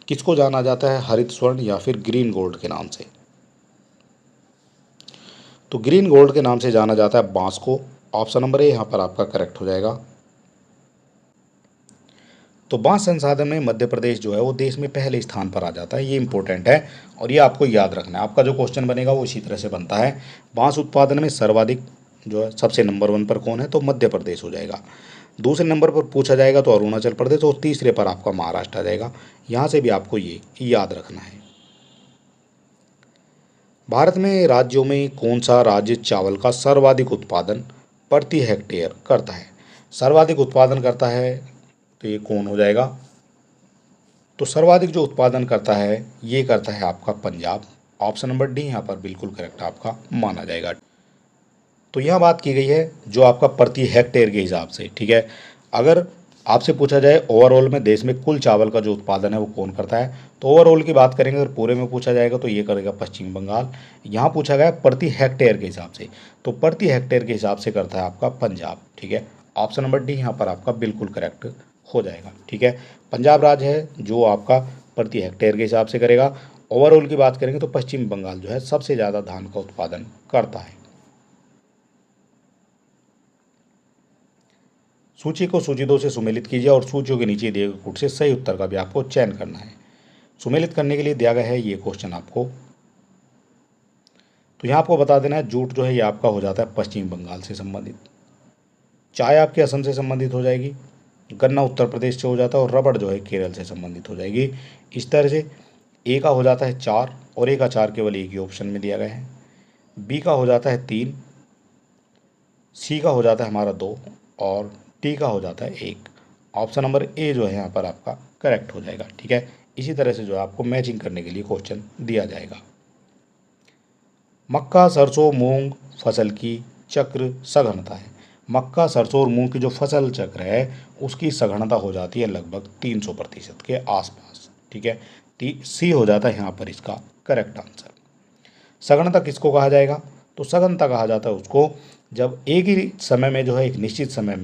किसको जाना जाता है हरित स्वर्ण या फिर ग्रीन गोल्ड के नाम से? तो ग्रीन गोल्ड के नाम से जाना जाता है बांस को। ऑप्शन नंबर ए यहाँ पर आपका करेक्ट हो जाएगा। तो बांस संसाधन में मध्य प्रदेश जो है वो देश में पहले स्थान पर आ जाता है। ये इंपॉर्टेंट है और ये आपको याद रखना है। आपका जो क्वेश्चन बनेगा वो इसी तरह से बनता है। बांस उत्पादन में सर्वाधिक जो है सबसे नंबर 1 पर कौन है? तो मध्य प्रदेश हो जाएगा। दूसरे नंबर पर पूछा जाएगा तो अरुणाचल प्रदेश और तीसरे पर आपका महाराष्ट्र आ जाएगा। यहाँ से भी आपको ये याद रखना है। भारत में राज्यों में कौन सा राज्य चावल का सर्वाधिक उत्पादन प्रति हेक्टेयर करता है? सर्वाधिक उत्पादन करता है तो ये कौन हो जाएगा? तो सर्वाधिक जो उत्पादन करता है ये करता है आपका पंजाब। ऑप्शन नंबर डी यहाँ पर बिल्कुल करेक्ट आपका माना जाएगा। तो यह बात की गई है जो आपका प्रति हेक्टेयर के हिसाब से। ठीक है, अगर आपसे पूछा जाए ओवरऑल में देश में कुल चावल का जो उत्पादन है वो कौन करता है, तो ओवरऑल की बात करेंगे अगर पूरे में पूछा जाएगा तो ये करेगा पश्चिम बंगाल। यहाँ पूछा गया प्रति हेक्टेयर के हिसाब से, तो प्रति हेक्टेयर के हिसाब से करता है आपका पंजाब। ठीक है, ऑप्शन नंबर डी यहाँ पर आपका बिल्कुल करेक्ट हो जाएगा। ठीक है, पंजाब राज्य है जो आपका प्रति हेक्टेयर के हिसाब से करेगा। ओवरऑल की बात करेंगे तो पश्चिम बंगाल जो है सबसे ज़्यादा धान का उत्पादन करता है। सूची को सूची 2 से सुमेलित कीजिए और सूचियों के नीचे दिए गए कूट से सही उत्तर का भी आपको चयन करना है। सुमेलित करने के लिए दिया गया है ये क्वेश्चन आपको। तो यहाँ आपको बता देना है जूट जो है ये आपका हो जाता है पश्चिम बंगाल से संबंधित, चाय आपके असम से संबंधित हो जाएगी, गन्ना उत्तर प्रदेश से हो जाता है और रबड़ जो है केरल से संबंधित हो जाएगी। इस तरह से ए का हो जाता है 4 और ए का 4 केवल एक ही ऑप्शन में दिया गया है। बी का हो जाता है 3, सी का हो जाता है हमारा 2 और टी का हो जाता है 1। ऑप्शन नंबर ए जो है यहाँ पर आपका करेक्ट हो जाएगा। ठीक है, इसी तरह से जो है आपको मैचिंग करने के लिए क्वेश्चन दिया जाएगा। मक्का, सरसों, मूंग फसल की चक्र सघनता है। मक्का, सरसों और मूंग की जो फसल चक्र है उसकी सघनता हो जाती है लगभग 300% के आसपास। ठीक है, सी हो जाता है यहाँ पर इसका करेक्ट आंसर। सघनता किसको कहा जाएगा? तो सघनता कहा जाता है उसको जब एक ही समय में जो है एक निश्चित समय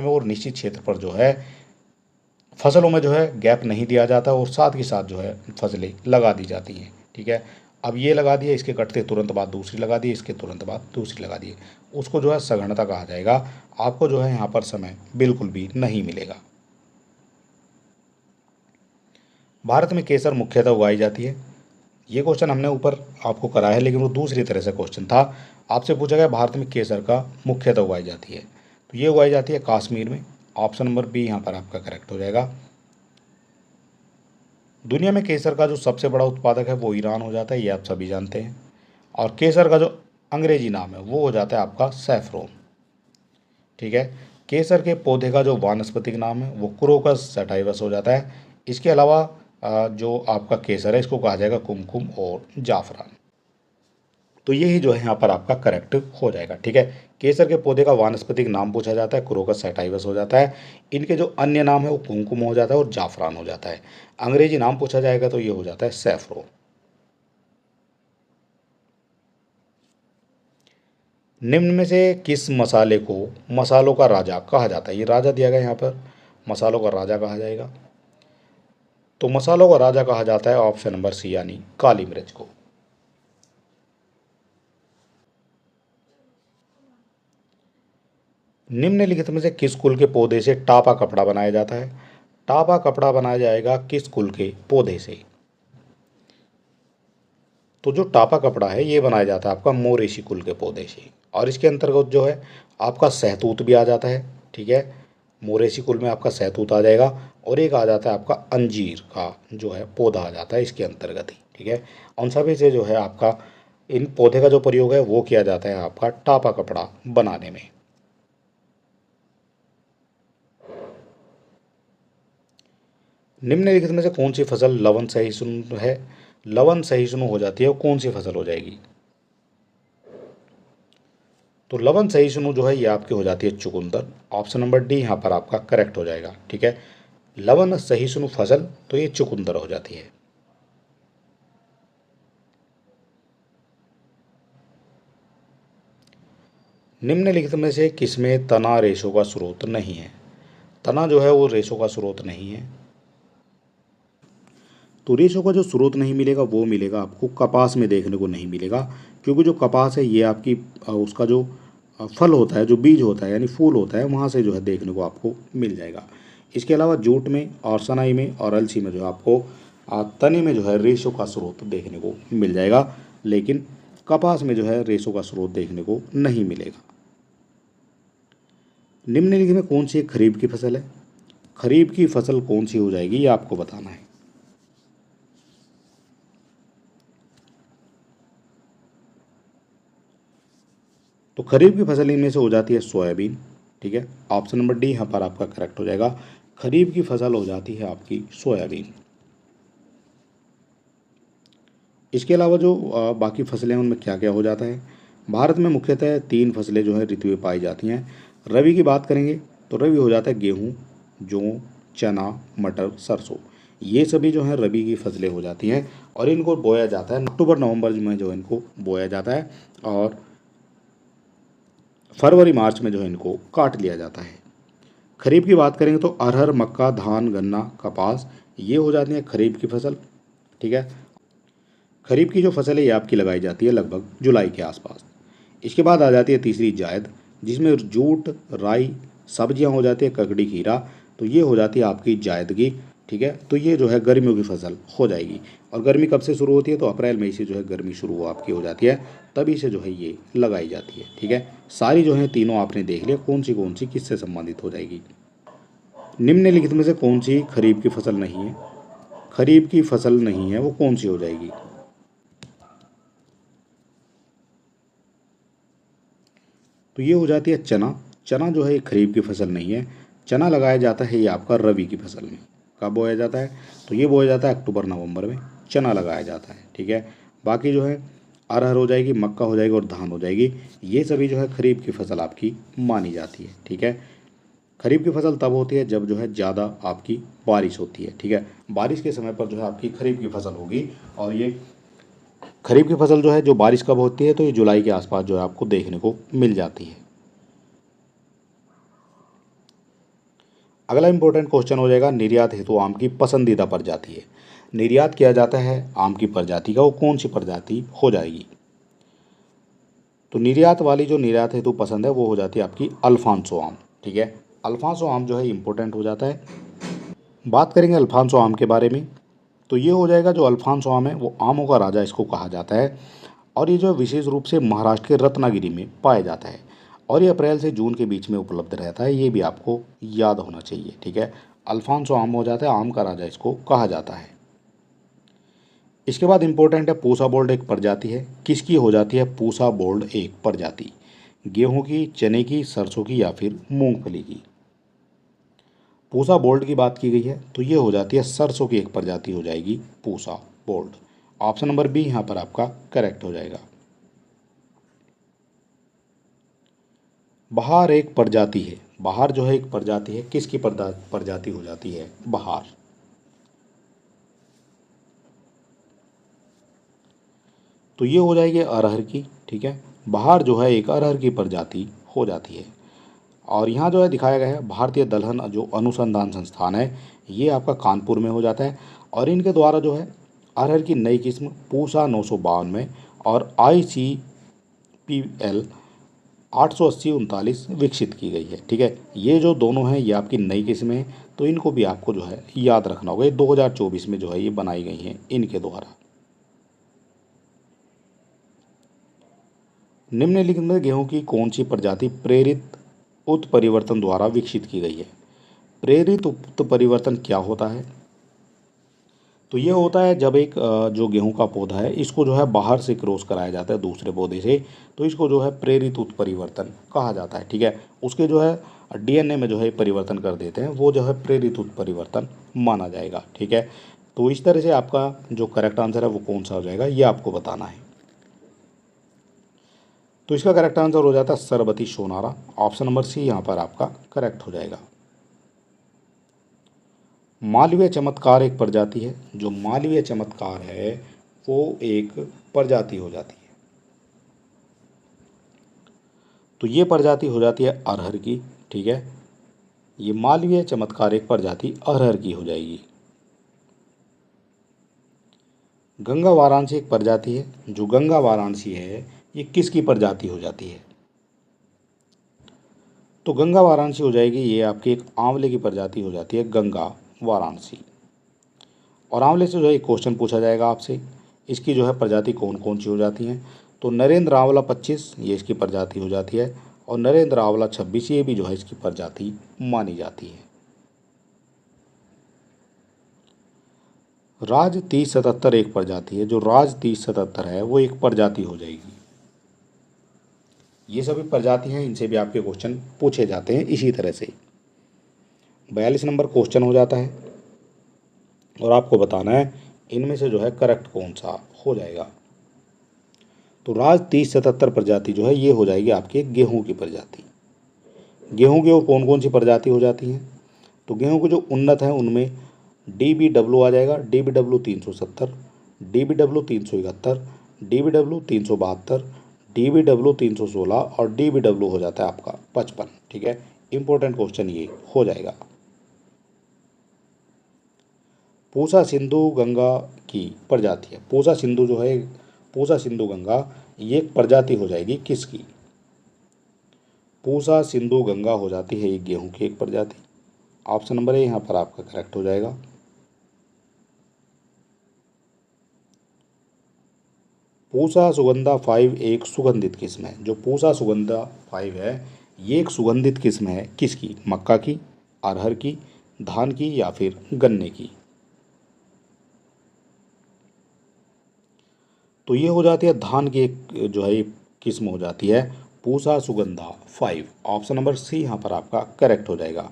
में और निश्चित क्षेत्र पर जो है फसलों में जो है गैप नहीं दिया जाता और साथ ही साथ जो है फसलें लगा दी जाती हैं। ठीक है, अब ये लगा दिया, इसके कटते तुरंत बाद दूसरी लगा दी, इसके तुरंत बाद दूसरी लगा दी, उसको जो है सघनता कहा जाएगा। आपको जो है यहाँ पर समय बिल्कुल भी नहीं मिलेगा। भारत में केसर मुख्यतः उगाई जाती है। ये क्वेश्चन हमने ऊपर आपको कराया है, लेकिन वो दूसरी तरह से क्वेश्चन था। आपसे पूछा गया भारत में केसर का मुख्यतः उगाई जाती है, तो ये उगाई जाती है कश्मीर में। ऑप्शन नंबर बी यहाँ पर आपका करेक्ट हो जाएगा। दुनिया में केसर का जो सबसे बड़ा उत्पादक है वो ईरान हो जाता है, ये आप सभी जानते हैं। और केसर का जो अंग्रेजी नाम है वो हो जाता है आपका सैफरोन। ठीक है, केसर के पौधे का जो वानस्पतिक नाम है वो क्रोकस सटाइवस हो जाता है। इसके अलावा जो आपका केसर है इसको कहा जाएगा कुमकुम और जाफरान। तो यही जो है यहाँ पर आपका करेक्ट हो जाएगा। ठीक है, केसर के पौधे का वानस्पतिक नाम पूछा जाता है, क्रोकस सैटाइवस हो जाता है। इनके जो अन्य नाम है वो कुमकुम हो जाता है और जाफरान हो जाता है। अंग्रेजी नाम पूछा जाएगा तो ये हो जाता है सैफरोन। निम्न में से किस मसाले को मसालों का राजा कहा जाता है? ये राजा दिया गया यहाँ पर, मसालों का राजा कहा जाएगा। तो मसालों का राजा कहा जाता है ऑप्शन नंबर सी यानी काली मिर्च को। निम्नलिखित में से किस कुल के पौधे से टापा कपड़ा बनाया जाता है? टापा कपड़ा बनाया जाएगा किस कुल के पौधे से? तो जो टापा कपड़ा है ये बनाया जाता है आपका मोरेशी कुल के पौधे से, और इसके अंतर्गत जो है आपका सहतूत भी आ जाता है। ठीक है, मोरेशी कुल में आपका सहतूत आ जाएगा, और एक आ जाता है आपका अंजीर का जो है पौधा आ जाता है इसके अंतर्गत ही। ठीक है, उन सभी से जो है आपका इन पौधे का जो प्रयोग है वो किया जाता है आपका टापा कपड़ा बनाने में। निम्नलिखित में से कौन सी फसल लवन सहिष्णु है? लवन सहिष्णु हो जाती है वो कौन सी फसल हो जाएगी? तो लवन सहिष्णु जो है ये आपकी हो जाती है चुकंदर। ऑप्शन नंबर डी यहाँ पर आपका करेक्ट हो जाएगा। ठीक है, लवन सहिष्णु फसल तो ये चुकंदर हो जाती है। निम्नलिखित में से किसमें तना रेशों का स्रोत नहीं है? तना जो है वो रेशों का स्रोत नहीं है। तो रेशों का जो स्रोत नहीं मिलेगा वो मिलेगा आपको कपास में, देखने को नहीं मिलेगा, क्योंकि जो कपास है ये आपकी उसका जो फल होता है, जो बीज होता है यानी फूल होता है, वहाँ से जो है देखने को आपको मिल जाएगा। इसके अलावा जूट में और सनाई में और अलसी में जो है आपको तने में जो है रेशों का स्रोत देखने को मिल जाएगा, लेकिन कपास में जो है रेशों का स्रोत देखने को नहीं मिलेगा। निम्नलिखित में कौन सी एक खरीफ की फसल है? खरीफ की फसल कौन सी हो जाएगी ये आपको बताना है। तो खरीफ की फसल इनमें से हो जाती है सोयाबीन। ठीक है, ऑप्शन नंबर डी यहाँ पर आपका करेक्ट हो जाएगा। खरीफ की फसल हो जाती है आपकी सोयाबीन। इसके अलावा जो बाकी फसलें हैं उनमें क्या क्या हो जाता है? भारत में मुख्यतः 3 फसलें जो है ऋतु में पाई जाती हैं। रबी की बात करेंगे तो रबी हो जाता है गेहूँ, जौ, चना, मटर, सरसों। ये सभी जो है रबी की फसलें हो जाती हैं, और इनको बोया जाता है अक्टूबर नवंबर में जो है इनको बोया जाता है, और फरवरी मार्च में जो है इनको काट लिया जाता है। खरीफ की बात करेंगे तो अरहर, मक्का, धान, गन्ना, कपास, ये हो जाती है खरीफ की फसल। ठीक है, खरीफ की जो फसल है ये आपकी लगाई जाती है लगभग जुलाई के आसपास। इसके बाद आ जाती है तीसरी जायद, जिसमें जूट, राई, सब्जियां हो जाती है ककड़ी, खीरा, तो ये हो जाती है आपकी जायद की। ठीक है, तो ये जो है गर्मियों की फसल हो जाएगी, और गर्मी कब से शुरू होती है? तो अप्रैल मई से जो है गर्मी शुरू आपकी हो जाती है, तभी से जो है ये लगाई जाती है। ठीक है, सारी जो है तीनों आपने देख लिया कौन सी किससे संबंधित हो जाएगी। निम्नलिखित में से कौन सी खरीफ की फसल नहीं है? खरीफ की फसल नहीं है वो कौन सी हो जाएगी? तो ये हो जाती है चना। चना जो है खरीफ की फसल नहीं है। चना लगाया जाता है ये आपका रबी की फसल में। कब बोया जाता है? तो ये बोया जाता है अक्टूबर नवंबर में चना लगाया जाता है। ठीक है, बाकी जो है अरहर हो जाएगी, मक्का हो जाएगी और धान हो जाएगी। ये सभी जो है खरीफ की फसल आपकी मानी जाती है। ठीक है, खरीफ की फसल तब होती है जब जो है ज़्यादा आपकी बारिश होती है। ठीक है, बारिश के समय पर जो है आपकी खरीफ की फसल होगी। और ये खरीफ की फसल जो है, जो बारिश कब होती है, तो ये जुलाई के आसपास जो है आपको देखने को मिल जाती है। अगला इंपॉर्टेंट क्वेश्चन हो जाएगा, निर्यात हेतु आम की पसंदीदा प्रजाति है। निर्यात किया जाता है आम की प्रजाति का, वो कौन सी प्रजाति हो जाएगी? तो निर्यात वाली जो निर्यात हेतु पसंद है वो हो जाती है आपकी अल्फांसो आम। ठीक है, अल्फांसो आम जो है इंपॉर्टेंट हो जाता है। बात करेंगे अल्फांसो आम के बारे में, तो ये हो जाएगा, जो अल्फांसो आम है वो आमों का राजा इसको कहा जाता है। और ये जो विशेष रूप से महाराष्ट्र के रत्नागिरी में पाया जाता है। और ये अप्रैल से जून के बीच में उपलब्ध रहता है, ये भी आपको याद होना चाहिए। ठीक है, अल्फांसो आम हो जाता है, आम का राजा इसको कहा जाता है। इसके बाद इंपॉर्टेंट है पूसा बोल्ड एक प्रजाति है। किसकी हो जाती है पूसा बोल्ड एक प्रजाति? गेहूं की, चने की, सरसों की या फिर मूंगफली की? पूसा बोल्ड की बात की गई है तो ये हो जाती है सरसों की एक प्रजाति हो जाएगी Pusa bold. Option number B यहाँ पर आपका करेक्ट हो जाएगा। बहार एक प्रजाति है। बहार जो है एक प्रजाति है, किसकी प्रजाति हो जाती है बहार? तो ये हो जाएगी अरहर की। ठीक है, बहार जो है एक अरहर की प्रजाति हो जाती है। और यहाँ जो है दिखाया गया है भारतीय दलहन जो अनुसंधान संस्थान है, ये आपका कानपुर में हो जाता है। और इनके द्वारा जो है अरहर की नई किस्म पूसा 952 और ICPL 880 39 विकसित की गई है। ठीक है, ये जो दोनों हैं ये आपकी नई किस्में हैं, तो इनको भी आपको जो है याद रखना होगा। ये 2024 में जो है ये बनाई गई हैं इनके द्वारा। निम्नलिखित में गेहूं की कौन सी प्रजाति प्रेरित उत्परिवर्तन द्वारा विकसित की गई है? प्रेरित उत्परिवर्तन क्या होता है? तो ये होता है जब एक जो गेहूं का पौधा है इसको जो है बाहर से क्रॉस कराया जाता है दूसरे पौधे से, तो इसको जो है प्रेरित उत्परिवर्तन कहा जाता है। ठीक है, उसके जो है DNA में जो है परिवर्तन कर देते हैं, वो जो है प्रेरित उत्परिवर्तन माना जाएगा। ठीक है, तो इस तरह से आपका जो करेक्ट आंसर है वो कौन सा हो जाएगा ये आपको बताना है। तो इसका करेक्ट आंसर हो जाता है सरबती सोनारा। ऑप्शन नंबर सी यहाँ पर आपका करेक्ट हो जाएगा। मालवीय चमत्कार एक प्रजाति है। जो मालवीय चमत्कार है वो एक प्रजाति हो जाती है। तो ये प्रजाति हो जाती है अरहर की। ठीक है, ये मालवीय चमत्कार एक प्रजाति अरहर की हो जाएगी। गंगा वाराणसी एक प्रजाति है। जो गंगा वाराणसी है ये किसकी प्रजाति हो जाती है? तो गंगा वाराणसी हो जाएगी, ये आपकी एक आंवले की प्रजाति हो जाती है गंगा वाराणसी। और आंवले से जो है एक क्वेश्चन पूछा जाएगा आपसे, इसकी जो है प्रजाति कौन कौन सी हो जाती हैं? तो नरेंद्र आंवला 25 ये इसकी प्रजाति हो जाती है। और नरेंद्र आंवला 26 ये भी जो है इसकी प्रजाति मानी जाती है। राज 3077 एक प्रजाति है। जो राज 3077 है वो एक प्रजाति हो जाएगी। ये सभी प्रजाति हैं, इनसे भी आपके क्वेश्चन पूछे जाते हैं इसी तरह से। 42 नंबर क्वेश्चन हो जाता है और आपको बताना है इनमें से जो है करेक्ट कौन सा हो जाएगा। तो राज 3077 प्रजाति जो है ये हो जाएगी आपके गेहूं की प्रजाति। गेहूं की वो कौन कौन सी प्रजाति हो जाती हैं? तो गेहूं के जो उन्नत हैं उनमें DBW आ जाएगा, DBW 370, DBW 371, DBW 372, DBW 316 और DBW हो जाता है आपका 55। ठीक है, इंपॉर्टेंट क्वेश्चन ये हो जाएगा। पूसा सिंधु गंगा की प्रजाति है। पूसा सिंधु जो है, पूसा सिंधु गंगा ये एक प्रजाति हो जाएगी किसकी? पूसा सिंधु गंगा हो जाती है ये गेहूं की एक प्रजाति। ऑप्शन नंबर ए यहाँ पर आपका करेक्ट हो जाएगा। पूसा सुगंधा 5 एक सुगंधित किस्म है। जो पूसा सुगंधा 5 है ये एक सुगंधित किस्म है किसकी? मक्का की, अरहर की, धान की या फिर गन्ने की? तो ये हो जाती है धान की एक जो है किस्म हो जाती है Pusa Sugandha 5। Option number C यहाँ पर आपका करेक्ट हो जाएगा।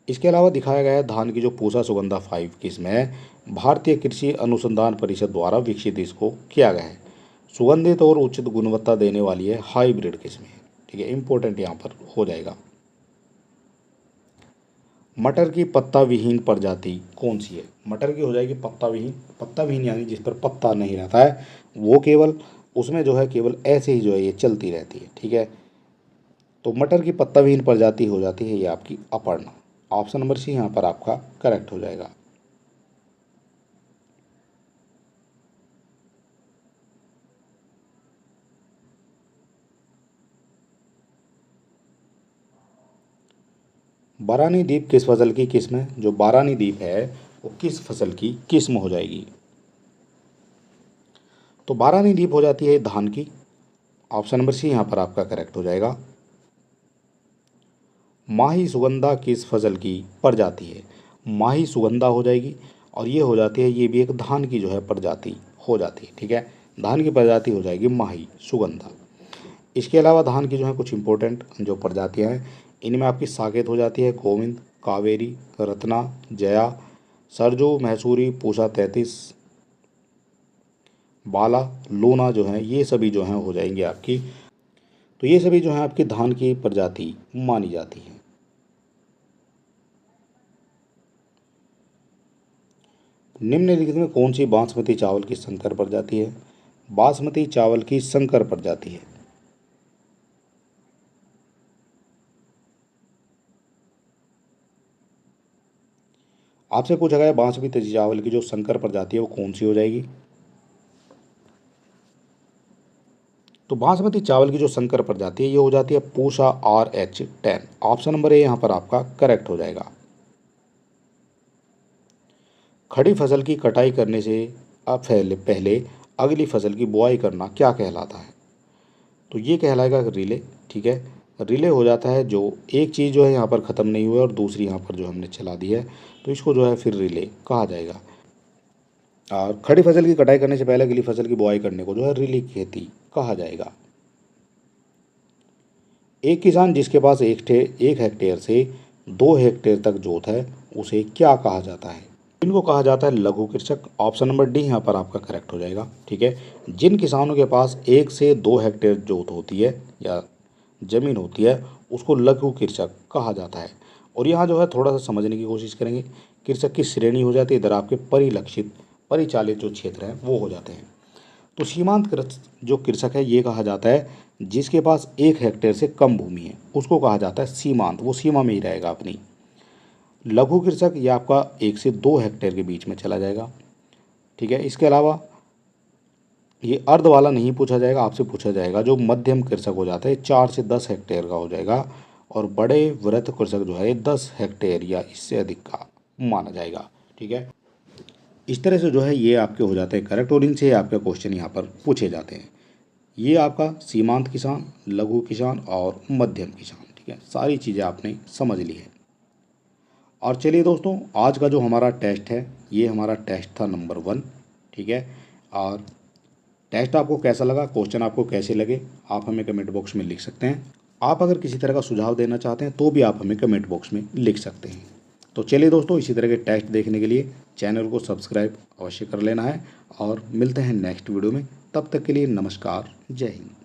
इसके अलावा दिखाया गया है धान की जो पूसा सुगंधा 5 किस्म है भारतीय कृषि अनुसंधान परिषद द्वारा विकसित इसको किया गया है। सुगंधित और उचित गुणवत्ता देने वाली है, हाइब्रिड किस्म है। ठीक है, इंपॉर्टेंट यहाँ पर हो जाएगा। मटर की पत्ता विहीन प्रजाति कौन सी है? मटर की हो जाएगी पत्ता विहीन। पत्ता विहीन यानी जिस पर पत्ता नहीं रहता है, वो केवल उसमें जो है केवल ऐसे ही जो है ये चलती रहती है। ठीक है, तो मटर की पत्ता विहीन प्रजाति हो जाती है ये आपकी अपर्णा। ऑप्शन नंबर सी यहाँ पर आपका करेक्ट हो जाएगा। बारानी द्वीप किस फसल की किस्म है? जो बारानी द्वीप है वो किस फसल की किस्म हो जाएगी? तो बारानी द्वीप हो जाती है धान की। ऑप्शन नंबर सी यहाँ पर आपका करेक्ट हो जाएगा। माही सुगंधा किस फसल की प्रजाति है? माही सुगंधा हो जाएगी और ये हो जाती है, ये भी एक धान की जो है प्रजाति हो जाती है। ठीक है, धान की प्रजाति हो जाएगी माही सुगंधा। इसके अलावा धान की जो है कुछ इंपॉर्टेंट जो प्रजातियां हैं, इनमें आपकी साकेत हो जाती है, गोविंद, कावेरी, रत्ना, जया, सरजू, मैसूरी, पूसा 33, बाला, लूना जो है ये सभी जो हैं हो जाएंगे आपकी। तो ये सभी जो है आपकी धान की प्रजाति मानी जाती है। निम्नलिखित में कौन सी बासमती चावल की संकर प्रजाति है? बासमती चावल की संकर प्रजाति है। आपसे पूछा गया बासमती चावल की जो संकर प्रजाति है वो कौन सी हो जाएगी? तो बासमती चावल की जो संकर प्रजाति है ये हो जाती है Pusa RH10। Option number A यहाँ पर आपका करेक्ट हो जाएगा। खड़ी फसल की कटाई करने से अब पहले अगली फसल की बुआई करना क्या कहलाता है? तो ये कहलाएगा रिले। ठीक है, रिले हो जाता है जो एक चीज़ जो है यहाँ पर ख़त्म नहीं हुई और दूसरी यहाँ पर जो हमने चला दी है, तो इसको जो है फिर रिले कहा जाएगा। और खड़ी फसल की कटाई करने से पहले अगली फसल की बुआई करने को जो है रिले खेती कहा जाएगा। एक किसान जिसके पास एक हेक्टेयर से 2 हेक्टेयर तक जोत है उसे क्या कहा जाता है? इनको कहा जाता है लघु कृषक। ऑप्शन नंबर डी यहाँ पर आपका करेक्ट हो जाएगा। ठीक है, जिन किसानों के पास 1 से 2 हेक्टेयर जोत होती है या ज़मीन होती है उसको लघु कृषक कहा जाता है। और यहाँ जो है थोड़ा सा समझने की कोशिश करेंगे। कृषक की श्रेणी हो जाती है इधर आपके परिलक्षित परिचालित जो क्षेत्र हैं वो हो जाते हैं। तो सीमांत जो कृषक है ये कहा जाता है जिसके पास 1 हेक्टेयर से कम भूमि है उसको कहा जाता है सीमांत, वो सीमा में ही रहेगा अपनी। लघु कृषक ये आपका 1 से 2 हेक्टेयर के बीच में चला जाएगा। ठीक है, इसके अलावा ये अर्ध वाला नहीं पूछा जाएगा, आपसे पूछा जाएगा जो मध्यम कृषक हो जाता है 4 से 10 हेक्टेयर का हो जाएगा। और बड़े वृहत कृषक जो है 10 हेक्टेयर या इससे अधिक का माना जाएगा। ठीक है, इस तरह से जो है ये आपके हो जाते हैं करेक्ट और इनसे आपके क्वेश्चन यहाँ पर पूछे जाते हैं। ये आपका सीमांत किसान, लघु किसान और मध्यम किसान। ठीक है, सारी चीज़ें आपने समझ ली है। और चलिए दोस्तों, आज का जो हमारा टेस्ट है ये हमारा टेस्ट था नंबर 1। ठीक है, और टेस्ट आपको कैसा लगा, क्वेश्चन आपको कैसे लगे, आप हमें कमेंट बॉक्स में लिख सकते हैं। आप अगर किसी तरह का सुझाव देना चाहते हैं तो भी आप हमें कमेंट बॉक्स में लिख सकते हैं। तो चलिए दोस्तों, इसी तरह के टेस्ट देखने के लिए चैनल को सब्सक्राइब अवश्य कर लेना है और मिलते हैं नेक्स्ट वीडियो में। तब तक के लिए नमस्कार, जय हिंद।